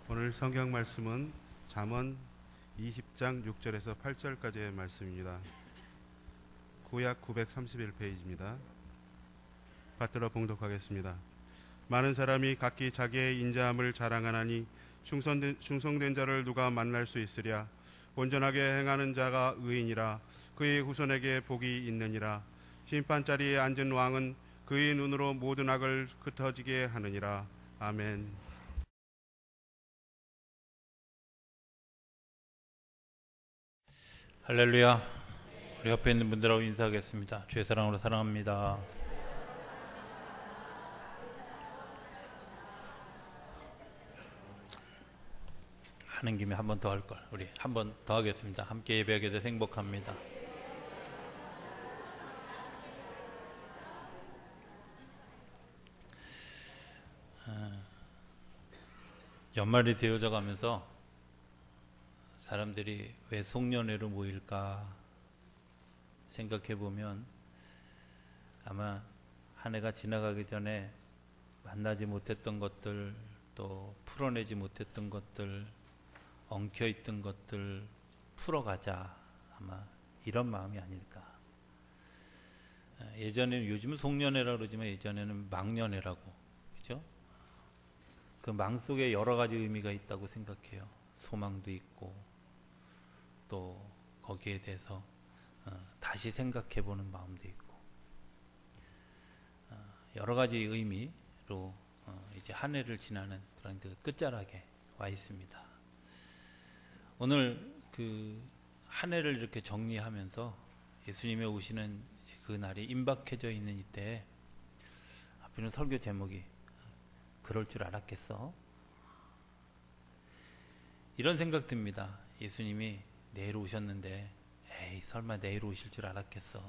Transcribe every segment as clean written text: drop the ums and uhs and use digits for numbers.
오늘 성경 말씀은 잠언 20장 6절에서 8절까지의 말씀입니다. 구약 931페이지입니다. 받들어 봉독하겠습니다. 많은 사람이 각기 자기의 인자함을 자랑하나니 충성된 자를 누가 만날 수 있으랴. 온전하게 행하는 자가 의인이라. 그의 후손에게 복이 있느니라. 심판자리에 앉은 왕은 그의 눈으로 모든 악을 흩어지게 하느니라. 아멘. 할렐루야. 우리 옆에 있는 분들하고 인사하겠습니다. 주의 사랑으로 사랑합니다. 하는 김에 한 번 더 할 걸. 우리 한 번 더 하겠습니다. 함께 예배하게 돼서 행복합니다. 연말이 되어져 가면서 사람들이 왜 송년회로 모일까 생각해 보면 아마 한 해가 지나가기 전에 만나지 못했던 것들, 또 풀어내지 못했던 것들, 엉켜있던 것들 풀어가자, 아마 이런 마음이 아닐까. 예전에는, 요즘은 송년회라고 그러지만 예전에는 망년회라고, 그죠? 그 망 속에 여러 가지 의미가 있다고 생각해요. 소망도 있고 또 거기에 대해서 다시 생각해보는 마음도 있고, 여러 가지 의미로 이제 한 해를 지나는 그런 그 끝자락에 와 있습니다. 오늘 그 한 해를 이렇게 정리하면서 예수님의 오시는 이제 그 날이 임박해져 있는 이때, 앞에는 설교 제목이 그럴 줄 알았겠어? 이런 생각 듭니다. 예수님이 내일 오셨는데 에이 설마 내일 오실 줄 알았겠어?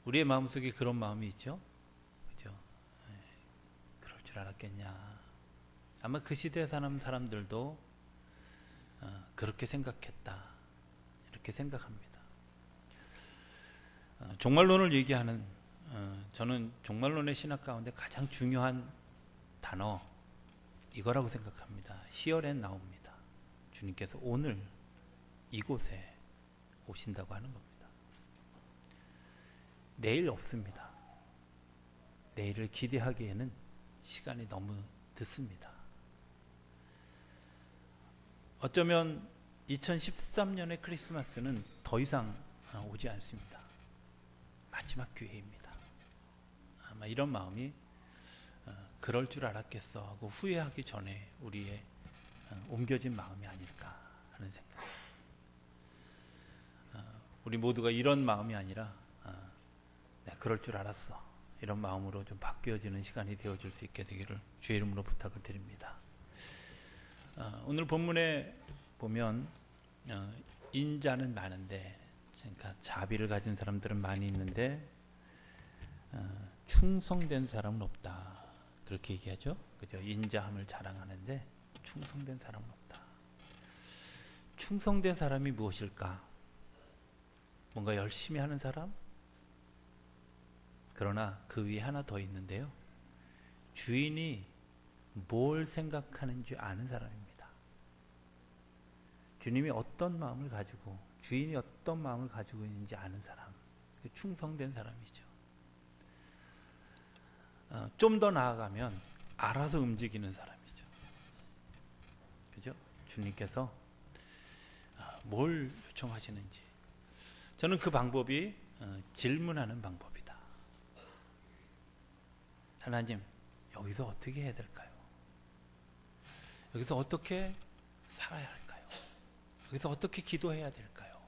우리의 마음속에 그런 마음이 있죠? 그죠? 그럴 줄 알았겠냐? 아마 그 시대에 사는 사람들도 그렇게 생각했다, 이렇게 생각합니다. 종말론을 얘기하는, 저는 종말론의 신학 가운데 가장 중요한 단어 이거라고 생각합니다. 히어앤 나옵니다. 주님께서 오늘 이곳에 오신다고 하는 겁니다. 내일 없습니다. 내일을 기대하기에는 시간이 너무 늦습니다. 어쩌면 2013년의 크리스마스는 더 이상 오지 않습니다. 마지막 기회입니다. 아마 이런 마음이 그럴 줄 알았겠어 하고 후회하기 전에 우리의 옮겨진 마음이 아닐까 하는 생각. 우리 모두가 이런 마음이 아니라 내가 그럴 줄 알았어, 이런 마음으로 좀 바뀌어지는 시간이 되어줄 수 있게 되기를 주의 이름으로 부탁을 드립니다. 오늘 본문에 보면 인자는 많은데, 그러니까 자비를 가진 사람들은 많이 있는데 충성된 사람은 없다, 그렇게 얘기하죠. 그죠? 인자함을 자랑하는데 충성된 사람은 없다. 충성된 사람이 무엇일까? 뭔가 열심히 하는 사람? 그러나 그 위에 하나 더 있는데요. 주인이 뭘 생각하는지 아는 사람입니다. 주님이 어떤 마음을 가지고, 주인이 어떤 마음을 가지고 있는지 아는 사람, 충성된 사람이죠. 좀 더 나아가면 알아서 움직이는 사람이죠. 그죠? 주님께서 뭘 요청하시는지, 저는 그 방법이 질문하는 방법이다. 하나님, 여기서 어떻게 해야 될까요? 여기서 어떻게 살아야 할까요? 여기서 어떻게 기도해야 될까요?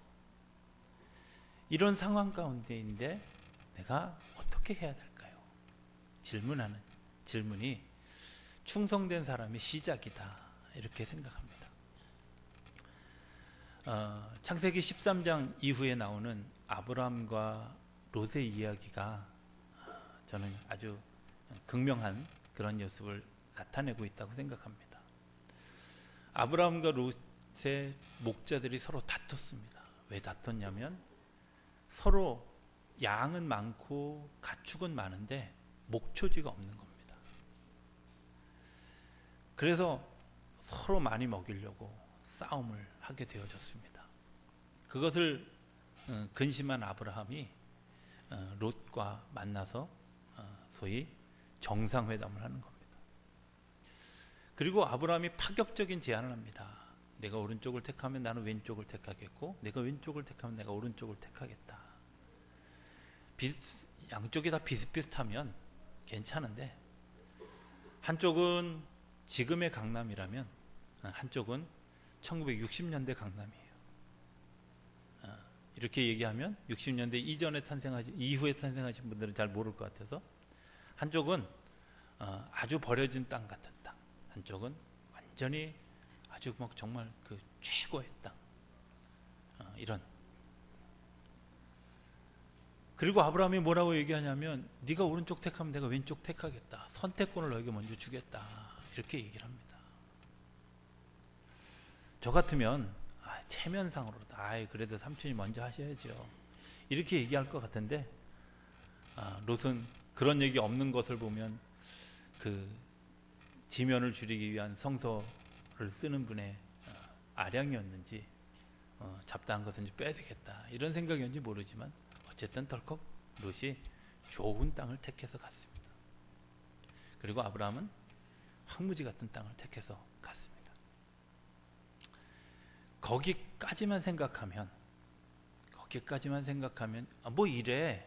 이런 상황 가운데인데 내가 어떻게 해야 될까요? 질문하는 질문이 충성된 사람의 시작이다, 이렇게 생각합니다. 창세기 13장 이후에 나오는 아브라함과 롯의 이야기가 저는 아주 극명한 그런 모습을 나타내고 있다고 생각합니다. 아브라함과 롯의 목자들이 서로 다퉜습니다. 왜 다퉜냐면 서로 양은 많고 가축은 많은데 목초지가 없는 겁니다. 그래서 서로 많이 먹이려고 싸움을 하게 되어졌습니다. 그것을 근심한 아브라함이 롯과 만나서 소위 정상회담을 하는 겁니다. 그리고 아브라함이 파격적인 제안을 합니다. 내가 오른쪽을 택하면 나는 왼쪽을 택하겠고, 내가 왼쪽을 택하면 내가 오른쪽을 택하겠다. 양쪽이 다 비슷비슷하면 괜찮은데, 한쪽은 지금의 강남이라면 한쪽은 1960년대 강남이에요. 이렇게 얘기하면 60년대 이후에 탄생하신 분들은 잘 모를 것 같아서, 한쪽은 아주 버려진 땅 같은 땅, 한쪽은 완전히 아주 막 정말 그 최고의 땅, 이런. 그리고 아브라함이 뭐라고 얘기하냐면, 네가 오른쪽 택하면 내가 왼쪽 택하겠다, 선택권을 너에게 먼저 주겠다, 이렇게 얘기를 합니다. 저 같으면 체면상으로 그래도 삼촌이 먼저 하셔야죠, 이렇게 얘기할 것 같은데, 롯은 그런 얘기 없는 것을 보면 그 지면을 줄이기 위한 성서를 쓰는 분의 아량이었는지 잡다한 것은 빼야 되겠다, 이런 생각이었는지 모르지만 어쨌든 덜컥 롯이 좋은 땅을 택해서 갔습니다. 그리고 아브라함은 황무지 같은 땅을 택해서 갔습니다. 거기까지만 생각하면 뭐 이럴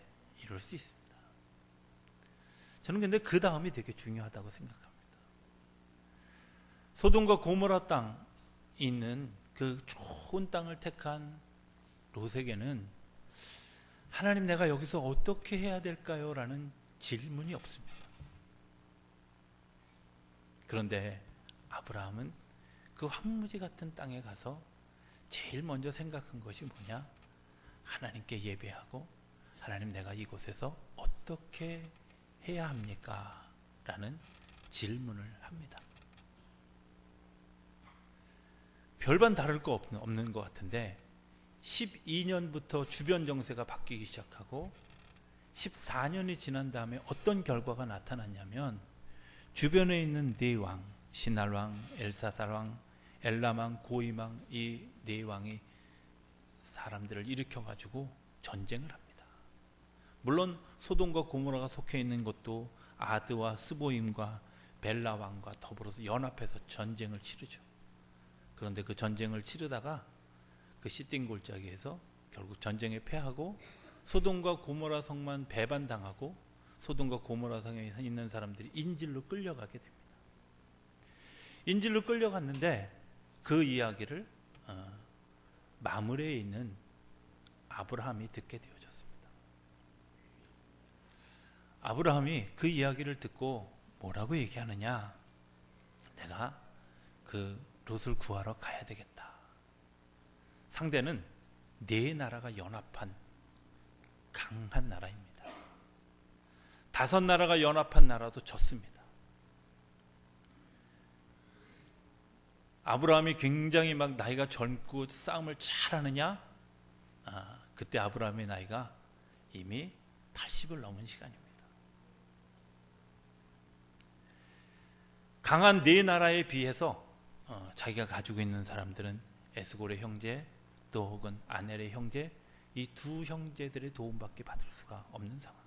수 있습니다. 저는 근데 그 다음이 되게 중요하다고 생각합니다. 소돔과 고모라 땅에 있는 그 좋은 땅을 택한 롯에게는 하나님, 내가 여기서 어떻게 해야 될까요? 라는 질문이 없습니다. 그런데 아브라함은 그 황무지 같은 땅에 가서 제일 먼저 생각한 것이 뭐냐? 하나님께 예배하고, 하나님, 내가 이곳에서 어떻게 해야 합니까? 라는 질문을 합니다. 별반 다를 거 없는 것 같은데, 12년부터 주변 정세가 바뀌기 시작하고 14년이 지난 다음에 어떤 결과가 나타났냐면, 주변에 있는 네 왕, 시날 왕, 엘사살 왕, 엘람 왕, 고임 왕, 이 네 왕이 사람들을 일으켜가지고 전쟁을 합니다. 물론 소돔과 고모라가 속해 있는 것도 아드와 스보임과 벨라 왕과 더불어서 연합해서 전쟁을 치르죠. 그런데 그 전쟁을 치르다가 그 시띵 골짜기에서 결국 전쟁에 패하고 소돔과 고모라 성만 배반당하고 소돔과 고모라 성에 있는 사람들이 인질로 끌려가게 됩니다. 인질로 끌려갔는데 그 이야기를 마므레에 있는 아브라함이 듣게 되어졌습니다. 아브라함이 그 이야기를 듣고 뭐라고 얘기하느냐? 내가 그 롯을 구하러 가야 되겠다. 상대는 네 나라가 연합한 강한 나라입니다. 5 나라가 연합한 나라도 졌습니다. 아브라함이 굉장히 막 나이가 젊고 싸움을 잘하느냐? 그때 아브라함의 나이가 이미 80을 넘은 시간입니다. 강한 네 나라에 비해서 자기가 가지고 있는 사람들은 에스골의 형제, 또 혹은 아넬의 형제, 이 두 형제들의 도움밖에 받을 수가 없는 상황.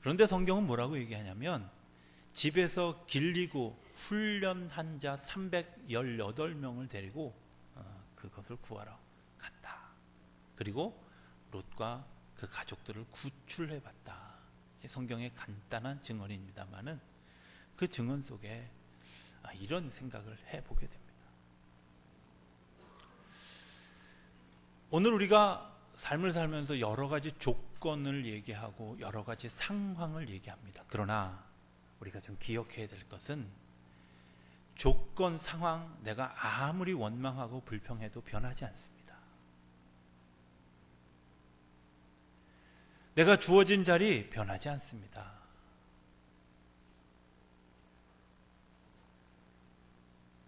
그런데 성경은 뭐라고 얘기하냐면, 집에서 길리고 훈련한 자 318명을 데리고 그것을 구하러 갔다. 그리고 롯과 그 가족들을 구출해봤다. 성경의 간단한 증언입니다만은 그 증언 속에 이런 생각을 해보게 됩니다. 오늘 우리가 삶을 살면서 여러 가지 조건을 얘기하고 여러 가지 상황을 얘기합니다. 그러나 우리가 좀 기억해야 될 것은, 조건, 상황, 내가 아무리 원망하고 불평해도 변하지 않습니다. 내가 주어진 자리 변하지 않습니다.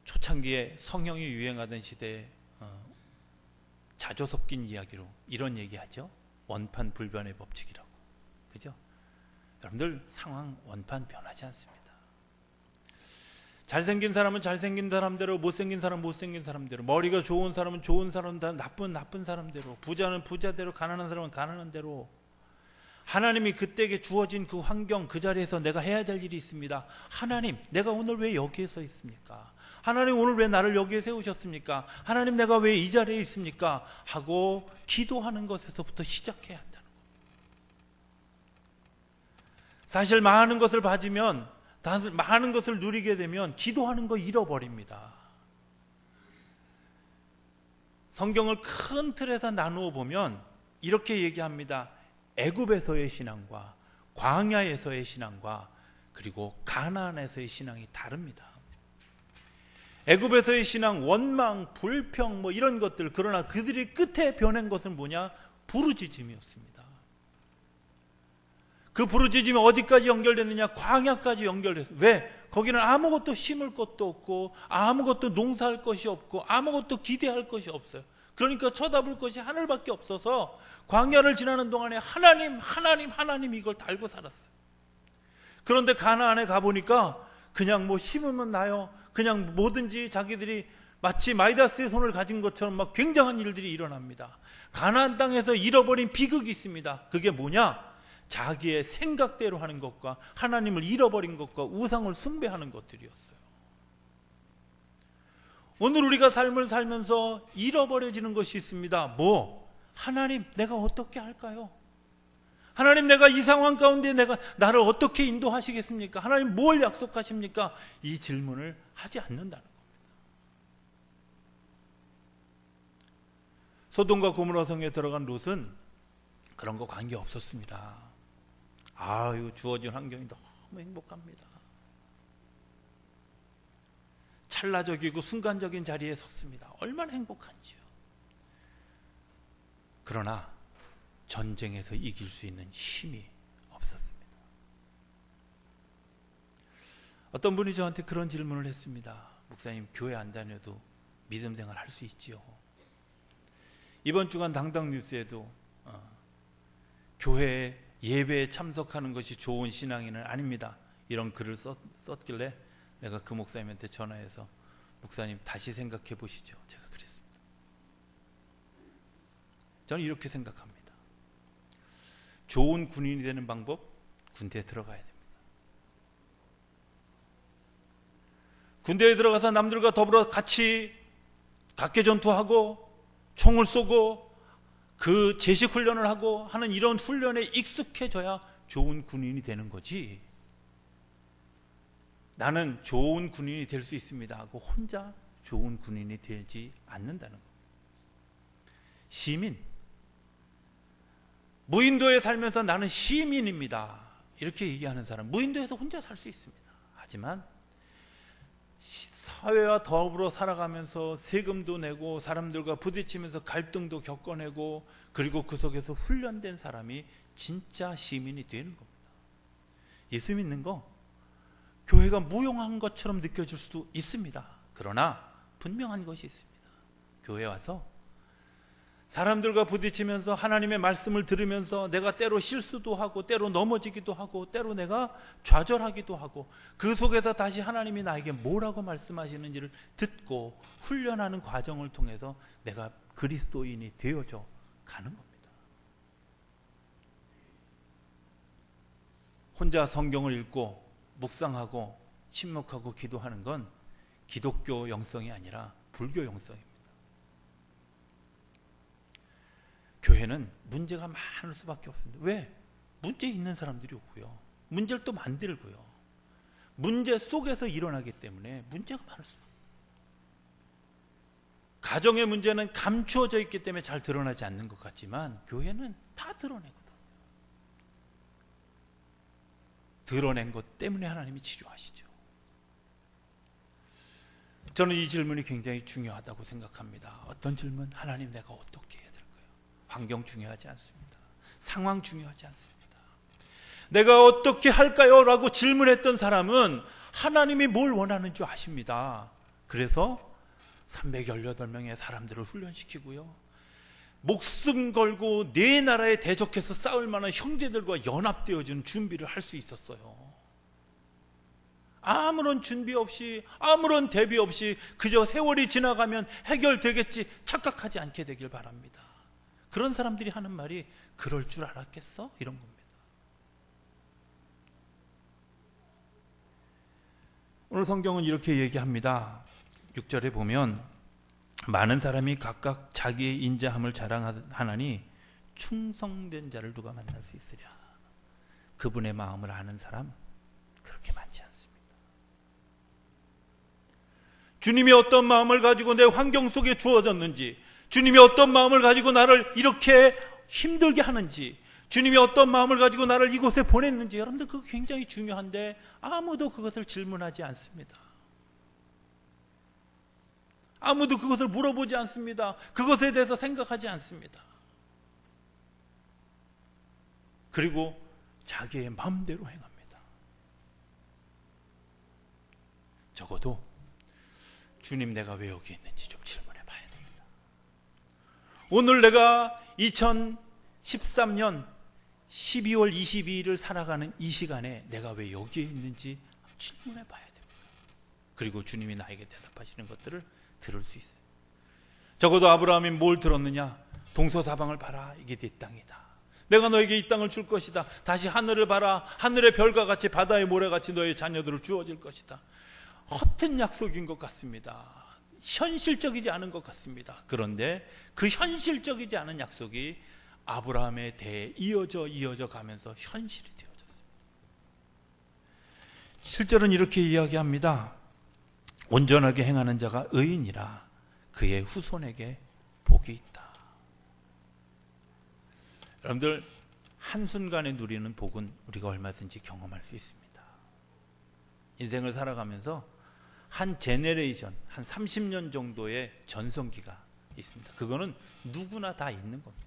초창기에 성형이 유행하던 시대에 자조 섞인 이야기로 이런 얘기하죠. 원판 불변의 법칙이라고. 그죠? 여러분들, 상황, 원판 변하지 않습니다. 잘생긴 사람은 잘생긴 사람대로, 못생긴 사람은 못생긴 사람대로, 머리가 좋은 사람은 좋은 사람대로, 나쁜 사람대로, 부자는 부자대로, 가난한 사람은 가난한 대로, 하나님이 그때에 주어진 그 환경, 그 자리에서 내가 해야 될 일이 있습니다. 하나님, 내가 오늘 왜 여기에 서 있습니까? 하나님, 오늘 왜 나를 여기에 세우셨습니까? 하나님, 내가 왜 이 자리에 있습니까? 하고 기도하는 것에서부터 시작해야 한다는 겁니다. 사실 많은 것을 받으면, 많은 것을 누리게 되면 기도하는 거 잃어버립니다. 성경을 큰 틀에서 나누어 보면 이렇게 얘기합니다. 애굽에서의 신앙과 광야에서의 신앙과 그리고 가나안에서의 신앙이 다릅니다. 애굽에서의 신앙, 원망, 불평 뭐 이런 것들, 그러나 그들이 끝에 변한 것은 뭐냐? 부르짖음이었습니다. 그 부르짖음이 어디까지 연결됐느냐? 광야까지 연결됐어요. 왜? 거기는 아무것도 심을 것도 없고 아무것도 농사할 것이 없고 아무것도 기대할 것이 없어요. 그러니까 쳐다볼 것이 하늘밖에 없어서 광야를 지나는 동안에 하나님 이걸 달고 살았어요. 그런데 가나안에 가보니까 그냥 뭐 심으면 나요. 그냥 뭐든지 자기들이 마치 마이다스의 손을 가진 것처럼 막 굉장한 일들이 일어납니다. 가나안 땅에서 잃어버린 비극이 있습니다. 그게 뭐냐? 자기의 생각대로 하는 것과 하나님을 잃어버린 것과 우상을 숭배하는 것들이었어요. 오늘 우리가 삶을 살면서 잃어버려지는 것이 있습니다. 뭐? 하나님, 내가 어떻게 할까요? 하나님, 내가 이 상황 가운데 나를 어떻게 인도하시겠습니까? 하나님, 뭘 약속하십니까? 이 질문을 하지 않는다는 겁니다. 소돔과 고모라 성에 들어간 롯은 그런 거 관계 없었습니다. 아유, 주어진 환경이 너무 행복합니다. 찰나적이고 순간적인 자리에 섰습니다. 얼마나 행복한지요. 그러나 전쟁에서 이길 수 있는 힘이 없었습니다. 어떤 분이 저한테 그런 질문을 했습니다. 목사님, 교회 안 다녀도 믿음 생활 할 수 있지요? 이번 주간 당당 뉴스에도 교회에 예배에 참석하는 것이 좋은 신앙인은 아닙니다, 이런 글을 썼길래 내가 그 목사님한테 전화해서 목사님 다시 생각해 보시죠, 제가 그랬습니다. 저는 이렇게 생각합니다. 좋은 군인이 되는 방법, 군대에 들어가야 됩니다. 군대에 들어가서 남들과 더불어 같이 각개전투하고 총을 쏘고 그 제식 훈련을 하고 하는 이런 훈련에 익숙해져야 좋은 군인이 되는 거지, 나는 좋은 군인이 될 수 있습니다 하고 혼자 좋은 군인이 되지 않는다는 겁니다. 시민, 무인도에 살면서 나는 시민입니다 이렇게 얘기하는 사람, 무인도에서 혼자 살 수 있습니다. 하지만 사회와 더불어 살아가면서 세금도 내고 사람들과 부딪히면서 갈등도 겪어내고 그리고 그 속에서 훈련된 사람이 진짜 시민이 되는 겁니다. 예수 믿는 거 교회가 무용한 것처럼 느껴질 수도 있습니다. 그러나 분명한 것이 있습니다. 교회 와서 사람들과 부딪히면서 하나님의 말씀을 들으면서 내가 때로 실수도 하고 때로 넘어지기도 하고 때로 내가 좌절하기도 하고 그 속에서 다시 하나님이 나에게 뭐라고 말씀하시는지를 듣고 훈련하는 과정을 통해서 내가 그리스도인이 되어져 가는 겁니다. 혼자 성경을 읽고 묵상하고 침묵하고 기도하는 건 기독교 영성이 아니라 불교 영성입니다. 교회는 문제가 많을 수밖에 없습니다. 왜? 문제 있는 사람들이 오고요, 문제를 또 만들고요, 문제 속에서 일어나기 때문에 문제가 많을 수밖에 없습니다. 가정의 문제는 감추어져 있기 때문에 잘 드러나지 않는 것 같지만 교회는 다 드러내거든요. 드러낸 것 때문에 하나님이 치료하시죠. 저는 이 질문이 굉장히 중요하다고 생각합니다. 어떤 질문? 하나님, 내가 어떻게 해야 될까요? 환경 중요하지 않습니다. 상황 중요하지 않습니다. 내가 어떻게 할까요? 라고 질문했던 사람은 하나님이 뭘 원하는 줄 아십니다. 그래서 318명의 사람들을 훈련시키고요, 목숨 걸고 내 나라에 대적해서 싸울 만한 형제들과 연합되어주는 준비를 할 수 있었어요. 아무런 준비 없이, 아무런 대비 없이 그저 세월이 지나가면 해결되겠지 착각하지 않게 되길 바랍니다. 그런 사람들이 하는 말이 그럴 줄 알았겠어? 이런 겁니다. 오늘 성경은 이렇게 얘기합니다. 6절에 보면 많은 사람이 각각 자기의 인자함을 자랑하나니 충성된 자를 누가 만날 수 있으랴. 그분의 마음을 아는 사람 그렇게 많지 않습니다. 주님이 어떤 마음을 가지고 내 환경 속에 주어졌는지, 주님이 어떤 마음을 가지고 나를 이렇게 힘들게 하는지, 주님이 어떤 마음을 가지고 나를 이곳에 보냈는지, 여러분들 그거 굉장히 중요한데 아무도 그것을 질문하지 않습니다. 아무도 그것을 물어보지 않습니다. 그것에 대해서 생각하지 않습니다. 그리고 자기의 마음대로 행합니다. 적어도 주님, 내가 왜 여기 있는지 좀 질문해 봐야 됩니다. 오늘 내가 2013년 12월 22일을 살아가는 이 시간에 내가 왜 여기에 있는지 질문해 봐야 됩니다. 그리고 주님이 나에게 대답하시는 것들을 들을 수 있어요. 적어도 아브라함이 뭘 들었느냐? 동서사방을 봐라, 이게 네 땅이다. 내가 너에게 이 땅을 줄 것이다. 다시 하늘을 봐라, 하늘의 별과 같이 바다의 모래같이 너의 자녀들을 주어질 것이다. 허튼 약속인 것 같습니다. 현실적이지 않은 것 같습니다. 그런데 그 현실적이지 않은 약속이 아브라함에 대해 이어져 가면서 현실이 되어졌습니다. 실제로는 이렇게 이야기합니다. 온전하게 행하는 자가 의인이라 그의 후손에게 복이 있다. 여러분들, 한순간에 누리는 복은 우리가 얼마든지 경험할 수 있습니다. 인생을 살아가면서 한 제네레이션, 한 30년 정도의 전성기가 있습니다. 그거는 누구나 다 있는 겁니다.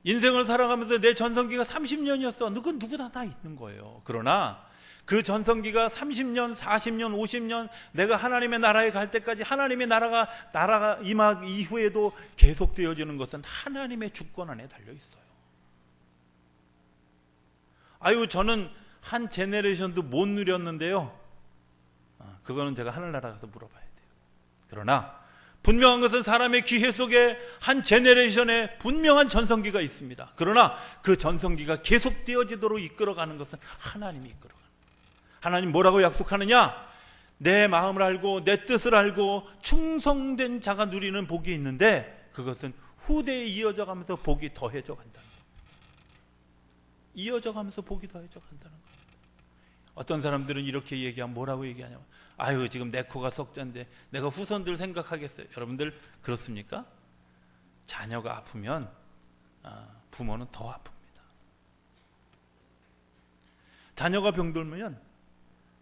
인생을 살아가면서 내 전성기가 30년이었어. 그건 누구나 다 있는 거예요. 그러나 그 전성기가 30년, 40년, 50년 내가 하나님의 나라에 갈 때까지 하나님의 나라가 임하 이후에도 계속되어지는 것은 하나님의 주권 안에 달려 있어요. 아유, 저는 한 제네레이션도 못 누렸는데요. 그거는 제가 하늘나라 가서 물어봐야 돼요. 그러나 분명한 것은 사람의 기회 속에 한 제네레이션에 분명한 전성기가 있습니다. 그러나 그 전성기가 계속되어지도록 이끌어가는 것은 하나님이 이끌어가는 거예요. 하나님 뭐라고 약속하느냐? 내 마음을 알고 내 뜻을 알고 충성된 자가 누리는 복이 있는데 그것은 후대에 이어져 가면서 복이 더해져 간다는 거예요. 이어져 가면서 복이 더해져 간다는 거예요. 어떤 사람들은 이렇게 얘기하면 뭐라고 얘기하냐면, 아유, 지금 내 코가 석자인데 내가 후손들 생각하겠어요. 여러분들 그렇습니까? 자녀가 아프면 부모는 더 아픕니다. 자녀가 병들면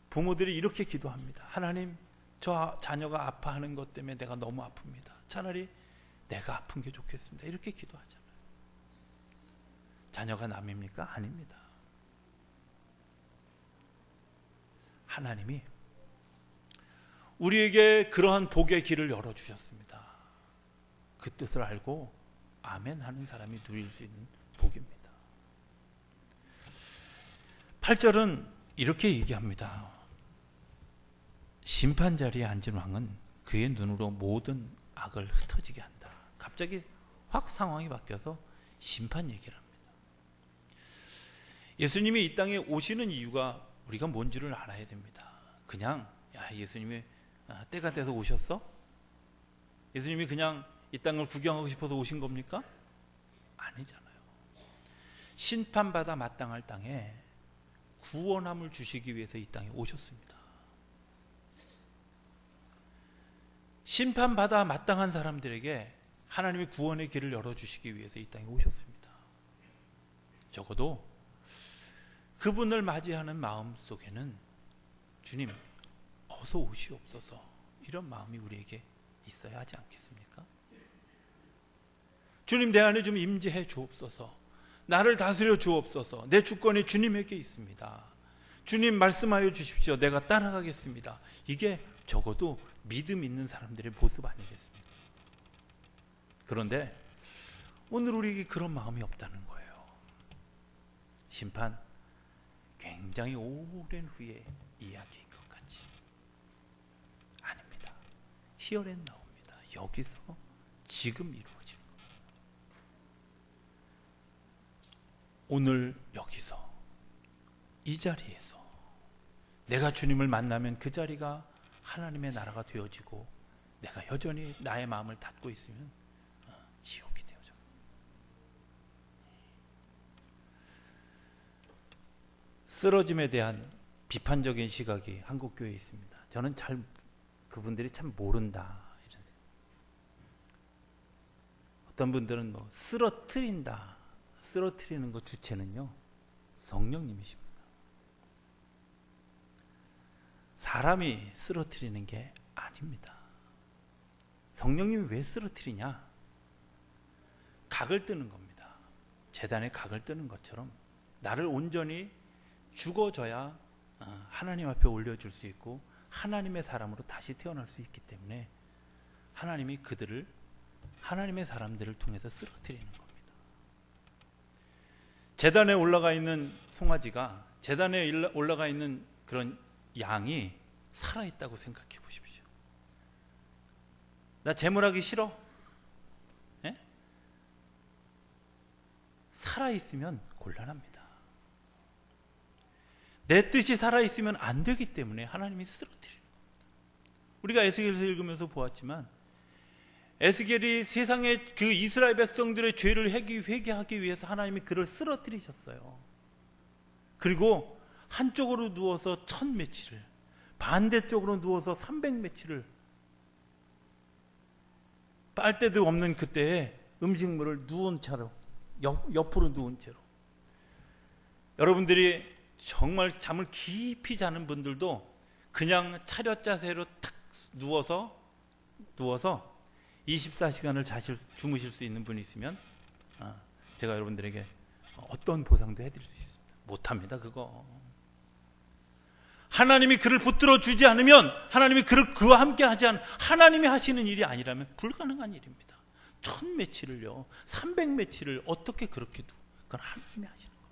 부모들이 이렇게 기도합니다. 하나님, 저 자녀가 아파하는 것 때문에 내가 너무 아픕니다. 차라리 내가 아픈 게 좋겠습니다. 이렇게 기도하잖아요. 자녀가 남입니까? 아닙니다. 하나님이 우리에게 그러한 복의 길을 열어주셨습니다. 그 뜻을 알고 아멘 하는 사람이 누릴 수 있는 복입니다. 8절은 이렇게 얘기합니다. 심판 자리에 앉은 왕은 그의 눈으로 모든 악을 흩어지게 한다. 갑자기 확 상황이 바뀌어서 심판 얘기를 합니다. 예수님이 이 땅에 오시는 이유가 우리가 뭔지를 알아야 됩니다. 그냥 예수님이 때가 돼서 오셨어? 예수님이 그냥 이 땅을 구경하고 싶어서 오신 겁니까? 아니잖아요. 심판받아 마땅할 땅에 구원함을 주시기 위해서 이 땅에 오셨습니다. 심판받아 마땅한 사람들에게 하나님이 구원의 길을 열어주시기 위해서 이 땅에 오셨습니다. 적어도 그분을 맞이하는 마음 속에는 주님, 어서 오시옵소서, 이런 마음이 우리에게 있어야 하지 않겠습니까? 주님, 내 안에 좀 임재해 주옵소서, 나를 다스려 주옵소서, 내 주권이 주님에게 있습니다. 주님 말씀하여 주십시오, 내가 따라가겠습니다. 이게 적어도 믿음 있는 사람들의 모습 아니겠습니까? 그런데 오늘 우리에게 그런 마음이 없다는 거예요. 심판 굉장히 오랜 후의 이야기인 것 같지? 아닙니다. 히어에 나옵니다. 여기서 지금 이루어지는 겁니다. 오늘 여기서 이 자리에서 내가 주님을 만나면 그 자리가 하나님의 나라가 되어지고 내가 여전히 나의 마음을 닫고 있으면 지옥이 되어져. 쓰러짐에 대한 비판적인 시각이 한국 교회에 있습니다. 저는 잘 그분들이 참 모른다 이런 생각. 어떤 분들은 뭐 쓰러뜨린다. 쓰러뜨리는 거 주체는요 성령님이십니다. 사람이 쓰러뜨리는 게 아닙니다. 성령님이 왜 쓰러뜨리냐? 각을 뜨는 겁니다. 제단에 각을 뜨는 것처럼 나를 온전히 죽어져야 하나님 앞에 올려줄 수 있고 하나님의 사람으로 다시 태어날 수 있기 때문에 하나님이 그들을 하나님의 사람들을 통해서 쓰러뜨리는 겁니다. 제단에 올라가 있는 송아지가 제단에 올라가 있는 그런 양이 살아있다고 생각해 보십시오. 나 제물하기 싫어? 예? 살아있으면 곤란합니다. 내 뜻이 살아있으면 안 되기 때문에 하나님이 쓰러뜨리는 겁니다. 우리가 에스겔서 읽으면서 보았지만 에스겔이 세상의 그 이스라엘 백성들의 죄를 회개하기 위해서 하나님이 그를 쓰러뜨리셨어요. 그리고 한쪽으로 누워서 1000매치를 반대쪽으로 누워서 300매치를 빨대도 없는 그때에 음식물을 누운 채로 옆으로 누운 채로 여러분들이 정말 잠을 깊이 자는 분들도 그냥 차렷 자세로 탁 누워서 24시간을 주무실 수 있는 분이 있으면 제가 여러분들에게 어떤 보상도 해드릴 수 있습니다. 못합니다 그거. 하나님이 그를 붙들어 주지 않으면 하나님이 그와 함께 하지 않으면 하나님이 하시는 일이 아니라면 불가능한 일입니다. 1000매치를요 300매치를 어떻게 그렇게 두고 그건 하나님이 하시는 겁니다.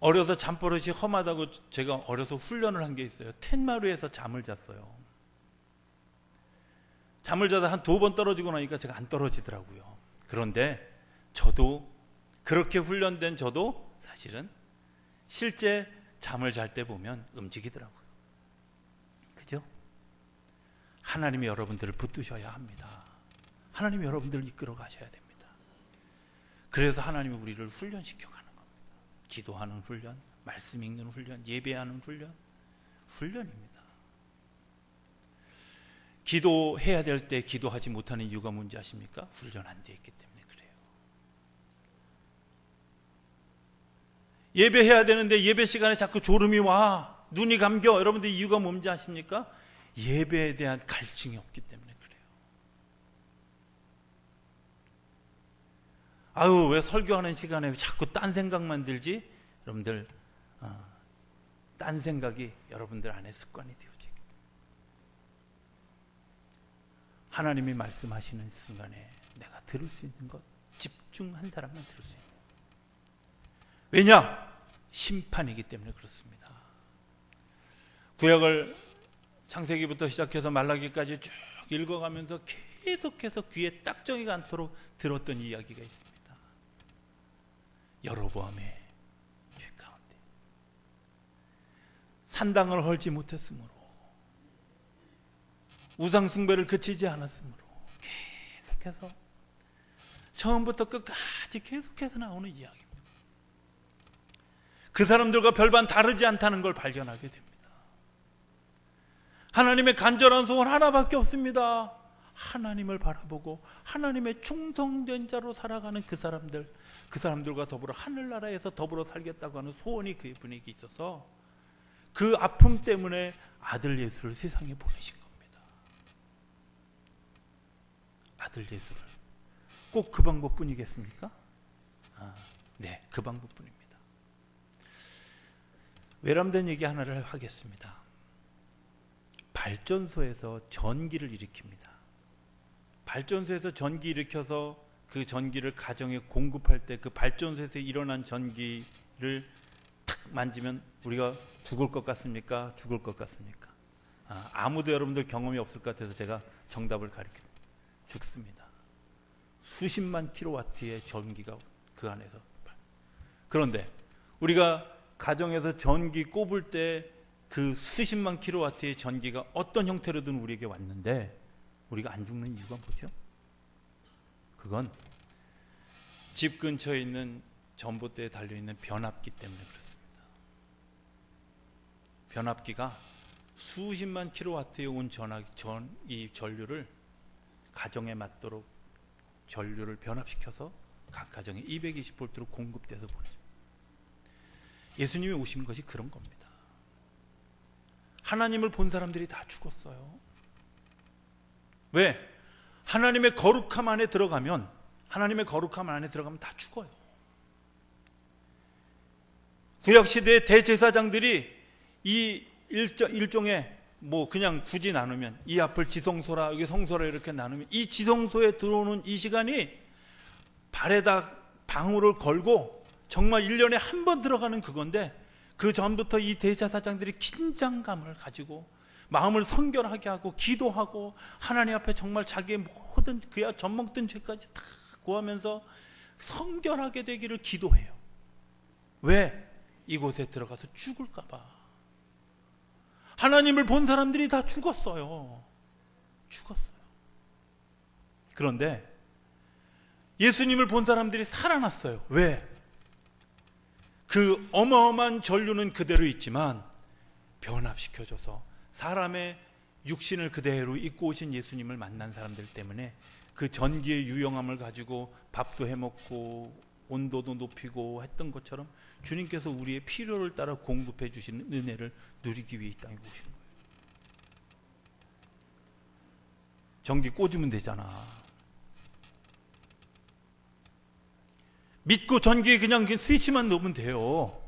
어려서 잠버릇이 험하다고 제가 어려서 훈련을 한 게 있어요. 텐마루에서 잠을 잤어요. 잠을 자다 한 2번 떨어지고 나니까 제가 안 떨어지더라고요. 그런데 저도 그렇게 훈련된 저도 사실은 실제 잠을 잘 때 보면 움직이더라고요. 그죠? 하나님이 여러분들을 붙드셔야 합니다. 하나님이 여러분들을 이끌어 가셔야 됩니다. 그래서 하나님이 우리를 훈련시켜 가는 겁니다. 기도하는 훈련, 말씀 읽는 훈련, 예배하는 훈련, 훈련입니다. 기도해야 될 때 기도하지 못하는 이유가 뭔지 아십니까? 훈련 안 돼 있기 때문에 그래요. 예배해야 되는데 예배 시간에 자꾸 졸음이 와, 눈이 감겨. 여러분들 이유가 뭔지 아십니까? 예배에 대한 갈증이 없기 때문에 그래요. 아유, 왜 설교하는 시간에 자꾸 딴 생각만 들지? 여러분들 딴 생각이 여러분들 안에 습관이 되어지기 때문에 하나님이 말씀하시는 순간에 내가 들을 수 있는 것 집중한 사람만 들을 수 있는 것. 왜냐? 심판이기 때문에 그렇습니다. 구약을 창세기부터 시작해서 말라기까지 쭉 읽어가면서 계속해서 귀에 딱정이가 않도록 들었던 이야기가 있습니다. 여로보암의 죄 가운데 산당을 헐지 못했으므로 우상 숭배를 그치지 않았으므로 계속해서 처음부터 끝까지 계속해서 나오는 이야기입니다. 그 사람들과 별반 다르지 않다는 걸 발견하게 됩니다. 하나님의 간절한 소원 하나밖에 없습니다. 하나님을 바라보고 하나님의 충성된 자로 살아가는 그 사람들과 더불어 하늘나라에서 더불어 살겠다고 하는 소원이 그분에게 있어서 그 아픔 때문에 아들 예수를 세상에 보내신 겁니다. 아들 예수를. 꼭 그 방법뿐이겠습니까? 네, 그 방법뿐입니다. 외람된 얘기 하나를 하겠습니다. 발전소에서 전기를 일으킵니다. 발전소에서 전기 일으켜서 그 전기를 가정에 공급할 때 그 발전소에서 일어난 전기를 탁 만지면 우리가 죽을 것 같습니까? 죽을 것 같습니까? 아무도 여러분들 경험이 없을 것 같아서 제가 정답을 가르칩니다. 죽습니다. 수십만 킬로와트의 전기가 그 안에서. 그런데 우리가 가정에서 전기 꼽을 때 그 수십만 킬로와트의 전기가 어떤 형태로든 우리에게 왔는데 우리가 안 죽는 이유가 뭐죠? 그건 집 근처에 있는 전봇대에 달려있는 변압기 때문에 그렇습니다. 변압기가 수십만 킬로와트에 온 이 전류를 가정에 맞도록 전류를 변압시켜서 각 가정에 220볼트로 공급돼서 보내죠. 예수님이 오신 것이 그런 겁니다. 하나님을 본 사람들이 다 죽었어요. 왜? 하나님의 거룩함 안에 들어가면 다 죽어요. 구약시대의 대제사장들이 이 일종의 그냥 굳이 나누면 이 앞을 지성소라 여기 성소라 이렇게 나누면 이 지성소에 들어오는 이 시간이 발에다 방울을 걸고 정말 1년에 한 번 들어가는 그건데 그 전부터 이 대제사장들이 긴장감을 가지고 마음을 성결하게 하고 기도하고 하나님 앞에 정말 자기의 모든 그야 젖먹던 죄까지 다 구하면서 성결하게 되기를 기도해요. 왜? 이곳에 들어가서 죽을까 봐. 하나님을 본 사람들이 다 죽었어요. 그런데 예수님을 본 사람들이 살아났어요. 왜? 그 어마어마한 전류는 그대로 있지만 변압시켜줘서 사람의 육신을 그대로 입고 오신 예수님을 만난 사람들 때문에 그 전기의 유용함을 가지고 밥도 해먹고 온도도 높이고 했던 것처럼 주님께서 우리의 필요를 따라 공급해 주시는 은혜를 누리기 위해 이 땅에 오신 거예요. 전기 꽂으면 되잖아. 믿고 전기에 그냥 스위치만 넣으면 돼요.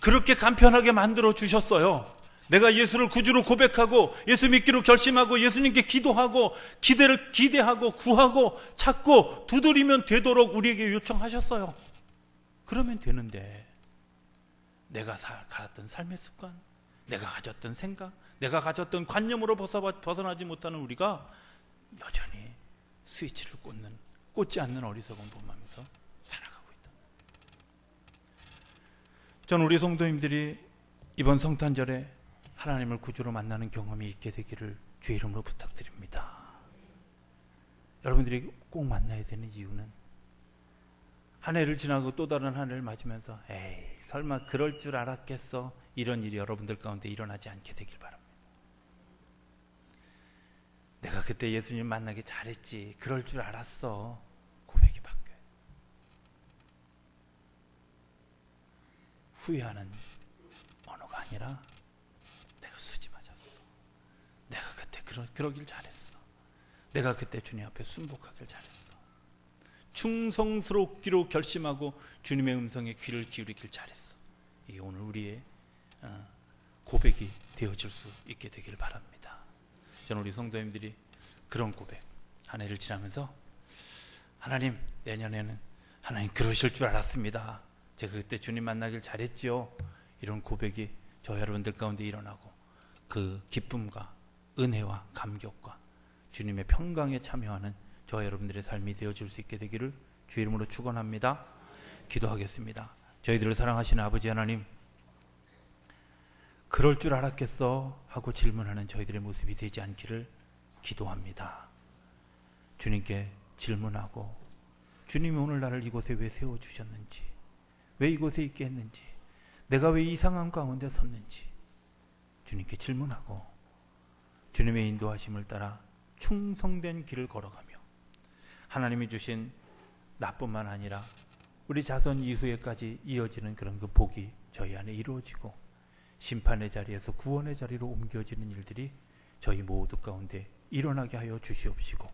그렇게 간편하게 만들어 주셨어요. 내가 예수를 구주로 고백하고 예수 믿기로 결심하고 예수님께 기도하고 기대하고 구하고 찾고 두드리면 되도록 우리에게 요청하셨어요. 그러면 되는데 내가 가졌던 삶의 습관, 내가 가졌던 생각, 내가 가졌던 관념으로 벗어나지 못하는 우리가 여전히 스위치를 꽂지 않는 어리석은 범하면서 살아가고 있다. 저는 우리 성도님들이 이번 성탄절에 하나님을 구주로 만나는 경험이 있게 되기를 주의 이름으로 부탁드립니다. 여러분들이 꼭 만나야 되는 이유는 한 해를 지나고 또 다른 한 해를 맞으면서 에이 설마 그럴 줄 알았겠어, 이런 일이 여러분들 가운데 일어나지 않게 되길 바랍니다. 내가 그때 예수님 만나기 잘했지, 그럴 줄 알았어, 고백이 바뀌어요. 후회하는 언어가 아니라 내가 수지 맞았어, 내가 그때 그러길 잘했어, 내가 그때 주님 앞에 순복하길 잘했어, 충성스럽기로 결심하고 주님의 음성에 귀를 기울이길 잘했어. 이게 오늘 우리의 고백이 되어질 수 있게 되길 바랍니다. 저는 우리 성도님들이 그런 고백 한 해를 지나면서 하나님, 내년에는 하나님 그러실 줄 알았습니다, 제가 그때 주님 만나길 잘했지요, 이런 고백이 저 여러분들 가운데 일어나고 그 기쁨과 은혜와 감격과 주님의 평강에 참여하는 저 여러분들의 삶이 되어질 수 있게 되기를 주의 이름으로 축원합니다. 기도하겠습니다. 저희들을 사랑하시는 아버지 하나님, 그럴 줄 알았겠어 하고 질문하는 저희들의 모습이 되지 않기를 기도합니다. 주님께 질문하고 주님이 오늘 나를 이곳에 왜 세워주셨는지, 왜 이곳에 있게 했는지, 내가 왜 이 상황 가운데 섰는지 주님께 질문하고 주님의 인도하심을 따라 충성된 길을 걸어가며 하나님이 주신 나뿐만 아니라 우리 자손 이후에까지 이어지는 그런 그 복이 저희 안에 이루어지고 심판의 자리에서 구원의 자리로 옮겨지는 일들이 저희 모두 가운데 일어나게 하여 주시옵시고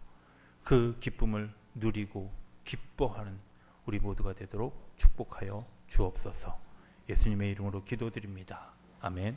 그 기쁨을 누리고 기뻐하는 우리 모두가 되도록 축복하여 주옵소서. 예수님의 이름으로 기도드립니다. 아멘.